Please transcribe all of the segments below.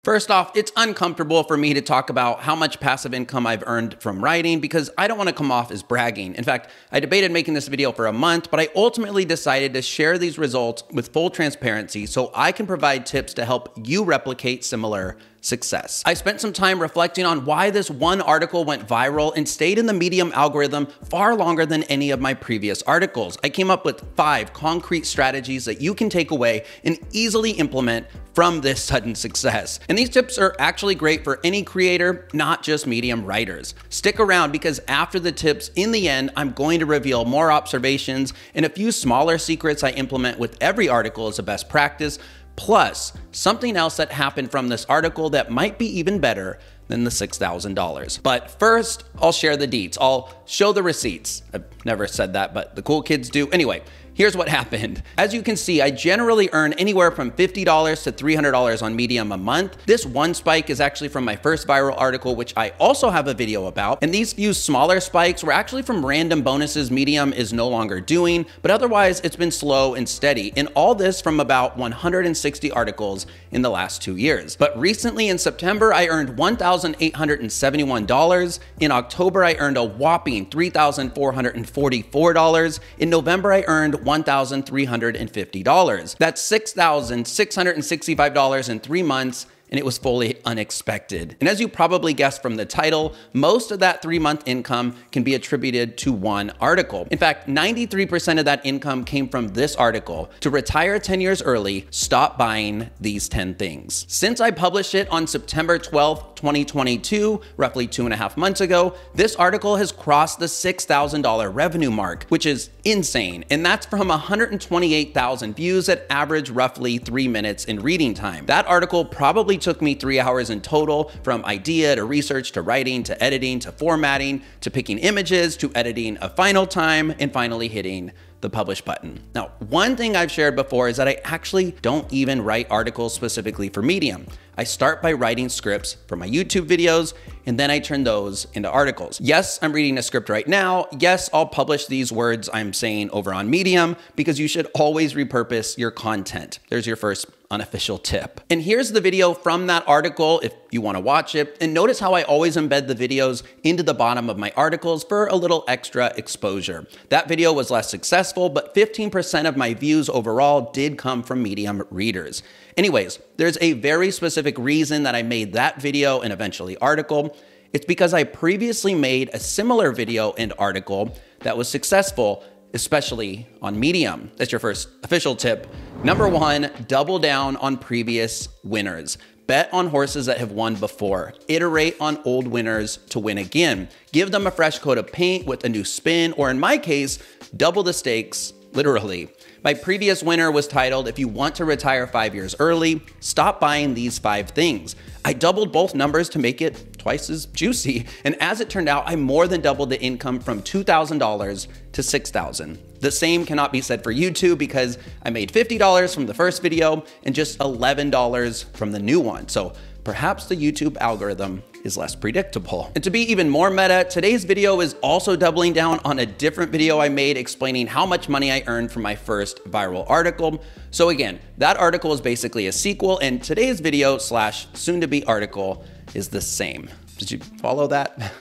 First off, it's uncomfortable for me to talk about how much passive income I've earned from writing because I don't want to come off as bragging. In fact, I debated making this video for a month, but I ultimately decided to share these results with full transparency so I can provide tips to help you replicate similar success. I spent some time reflecting on why this one article went viral and stayed in the Medium algorithm far longer than any of my previous articles. I came up with 5 concrete strategies that you can take away and easily implement from this sudden success. And these tips are actually great for any creator, not just Medium writers. Stick around because after the tips, in the end, I'm going to reveal more observations and a few smaller secrets I implement with every article as a best practice, plus something else that happened from this article that might be even better than the $6,000. But first, I'll share the deets. I'll show the receipts. I've never said that, but the cool kids do. Anyway, here's what happened. As you can see, I generally earn anywhere from $50 to $300 on Medium a month. This one spike is actually from my first viral article, which I also have a video about. And these few smaller spikes were actually from random bonuses Medium is no longer doing, but otherwise it's been slow and steady. And all this from about 160 articles in the last 2 years. But recently in September, I earned $1,871. In October, I earned a whopping $3,444. In November, I earned $1,350. That's $6,665 in 3 months, and it was fully unexpected. And as you probably guessed from the title, most of that 3-month income can be attributed to one article. In fact, 93% of that income came from this article: to retire 10 years early, stop buying these 10 things. Since I published it on September 12th, 2022, roughly 2.5 months ago, this article has crossed the $6,000 revenue mark, which is insane. And that's from 128,000 views that average roughly 3 minutes in reading time. That article probably took me 3 hours in total, from idea to research to writing to editing to formatting to picking images to editing a final time and finally hitting the publish button. Now, one thing I've shared before is that I actually don't even write articles specifically for Medium. I start by writing scripts for my YouTube videos, and then I turn those into articles. Yes, I'm reading a script right now. Yes, I'll publish these words I'm saying over on Medium, because you should always repurpose your content. There's your first unofficial tip. And here's the video from that article if you want to watch it. And notice how I always embed the videos into the bottom of my articles for a little extra exposure. That video was less successful, but 15% of my views overall did come from Medium readers. Anyways, there's a very specific reason that I made that video and eventually article. It's because I previously made a similar video and article that was successful, especially on Medium. That's your first official tip. Number 1, double down on previous winners. Bet on horses that have won before. Iterate on old winners to win again. Give them a fresh coat of paint with a new spin, or in my case, double the stakes, literally. My previous winner was titled, "If you want to retire 5 years early, stop buying these 5 things." I doubled both numbers to make it twice as juicy. And as it turned out, I more than doubled the income from $2,000 to $6,000. The same cannot be said for YouTube because I made $50 from the first video and just $11 from the new one. So perhaps the YouTube algorithm is less predictable. And to be even more meta, today's video is also doubling down on a different video I made explaining how much money I earned from my first viral article. So again, that article is basically a sequel, and today's video slash soon to be article is the same. Did you follow that?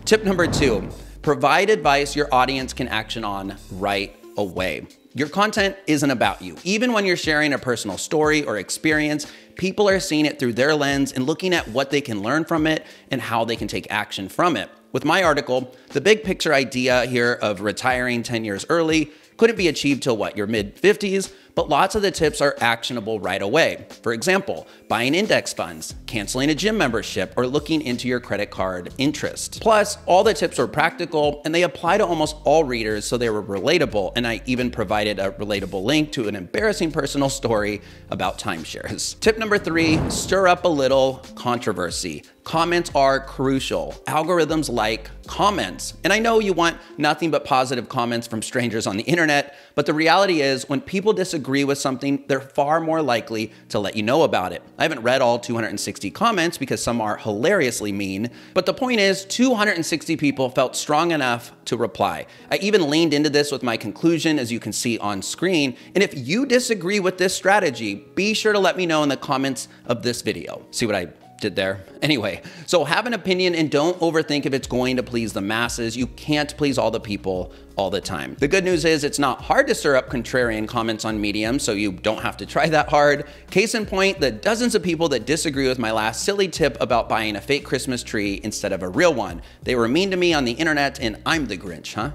Tip number 2, provide advice your audience can action on right away. Your content isn't about you. Even when you're sharing a personal story or experience, people are seeing it through their lens and looking at what they can learn from it and how they can take action from it. With my article, the big picture idea here of retiring 10 years early couldn't be achieved till what, your mid-50s, but lots of the tips are actionable right away. For example, buying index funds, canceling a gym membership, or looking into your credit card interest. Plus, all the tips were practical and they apply to almost all readers, so they were relatable. And I even provided a relatable link to an embarrassing personal story about timeshares. Tip number 3, stir up a little controversy. Comments are crucial. Algorithms like comments. And I know you want nothing but positive comments from strangers on the internet, but the reality is when people disagree disagree with something, they're far more likely to let you know about it. I haven't read all 260 comments because some are hilariously mean, but the point is 260 people felt strong enough to reply. I even leaned into this with my conclusion, as you can see on screen. And if you disagree with this strategy, be sure to let me know in the comments of this video. See what I did there? Anyway, so have an opinion and don't overthink if it's going to please the masses. You can't please all the people all the time. The good news is it's not hard to stir up contrarian comments on Medium, so you don't have to try that hard. Case in point, the dozens of people that disagree with my last silly tip about buying a fake Christmas tree instead of a real one. They were mean to me on the internet and I'm the Grinch, huh?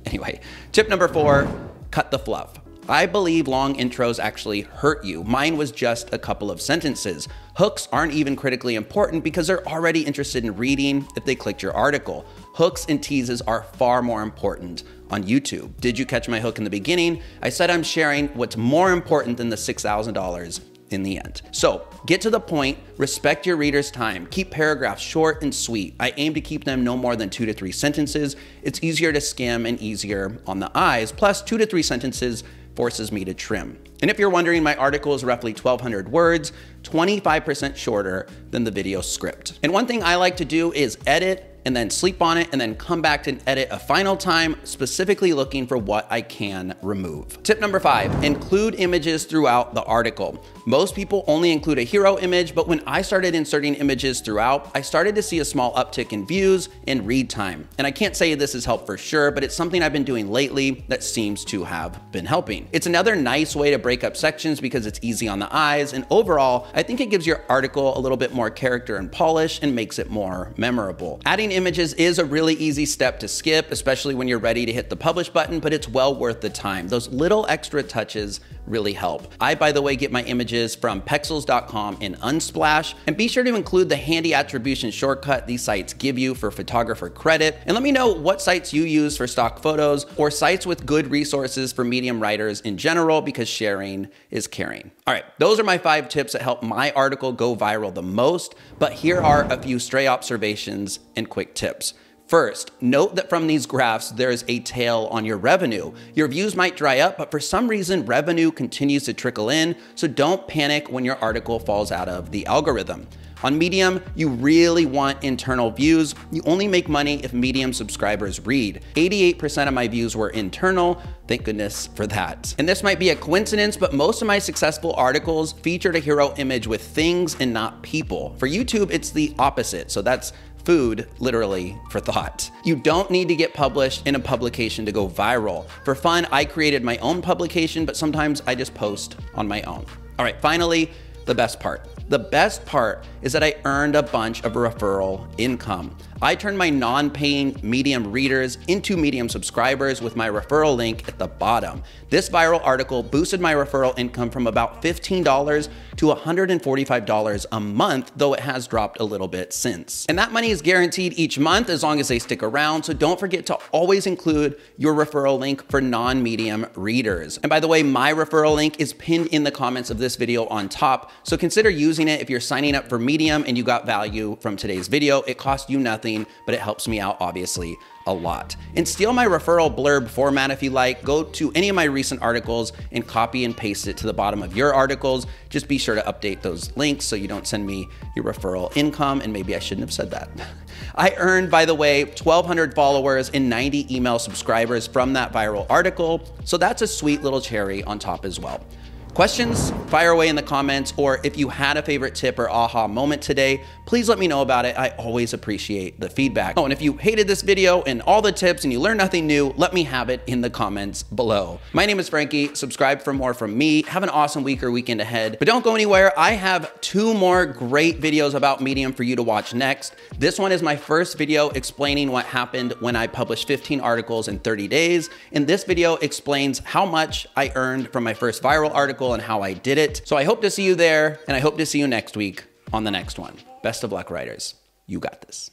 Anyway, tip number 4, cut the fluff. I believe long intros actually hurt you. Mine was just a couple of sentences. Hooks aren't even critically important because they're already interested in reading if they clicked your article. Hooks and teases are far more important on YouTube. Did you catch my hook in the beginning? I said I'm sharing what's more important than the $6,000 in the end. So get to the point, respect your reader's time, keep paragraphs short and sweet. I aim to keep them no more than 2 to 3 sentences. It's easier to skim and easier on the eyes, plus 2 to 3 sentences forces me to trim. And if you're wondering, my article is roughly 1,200 words, 25% shorter than the video script. And one thing I like to do is edit and then sleep on it and then come back to edit a final time, specifically looking for what I can remove. Tip number 5, include images throughout the article. Most people only include a hero image, but when I started inserting images throughout, I started to see a small uptick in views and read time. And I can't say this has helped for sure, but it's something I've been doing lately that seems to have been helping. It's another nice way to break up sections because it's easy on the eyes, and overall, I think it gives your article a little bit more character and polish and makes it more memorable. Adding images is a really easy step to skip, especially when you're ready to hit the publish button, but it's well worth the time. Those little extra touches really help. I, by the way, get my images from pexels.com and Unsplash, and be sure to include the handy attribution shortcut these sites give you for photographer credit. And let me know what sites you use for stock photos or sites with good resources for Medium writers in general, because sharing is caring. All right, those are my 5 tips that help my article go viral the most, but here are a few stray observations and quick tips. First, note that from these graphs, there's a tail on your revenue. Your views might dry up, but for some reason, revenue continues to trickle in, so don't panic when your article falls out of the algorithm. On Medium, you really want internal views. You only make money if Medium subscribers read. 88% of my views were internal. Thank goodness for that. And this might be a coincidence, but most of my successful articles featured a hero image with things and not people. For YouTube, it's the opposite. So that's food, literally, for thought. You don't need to get published in a publication to go viral. For fun, I created my own publication, but sometimes I just post on my own. All right, finally, the best part. The best part is that I earned a bunch of referral income. I turned my non-paying Medium readers into Medium subscribers with my referral link at the bottom. This viral article boosted my referral income from about $15 to $145 a month, though it has dropped a little bit since. And that money is guaranteed each month as long as they stick around, so don't forget to always include your referral link for non-Medium readers. And by the way, my referral link is pinned in the comments of this video on top, so consider using it if you're signing up for Medium and you got value from today's video. It costs you nothing, but it helps me out obviously a lot. And steal my referral blurb format if you like. Go to any of my recent articles and copy and paste it to the bottom of your articles. Just be sure to update those links so you don't send me your referral income, and maybe I shouldn't have said that. I earned, by the way, 1,200 followers and 90 email subscribers from that viral article, so that's a sweet little cherry on top as well. Questions? Fire away in the comments, or if you had a favorite tip or aha moment today, please let me know about it. I always appreciate the feedback. Oh, and if you hated this video and all the tips and you learned nothing new, let me have it in the comments below. My name is Frankie. Subscribe for more from me. Have an awesome week or weekend ahead, but don't go anywhere. I have 2 more great videos about Medium for you to watch next. This one is my first video explaining what happened when I published 15 articles in 30 days. And this video explains how much I earned from my first viral article and how I did it. So I hope to see you there, and I hope to see you next week on the next one. Best of luck, writers. You got this.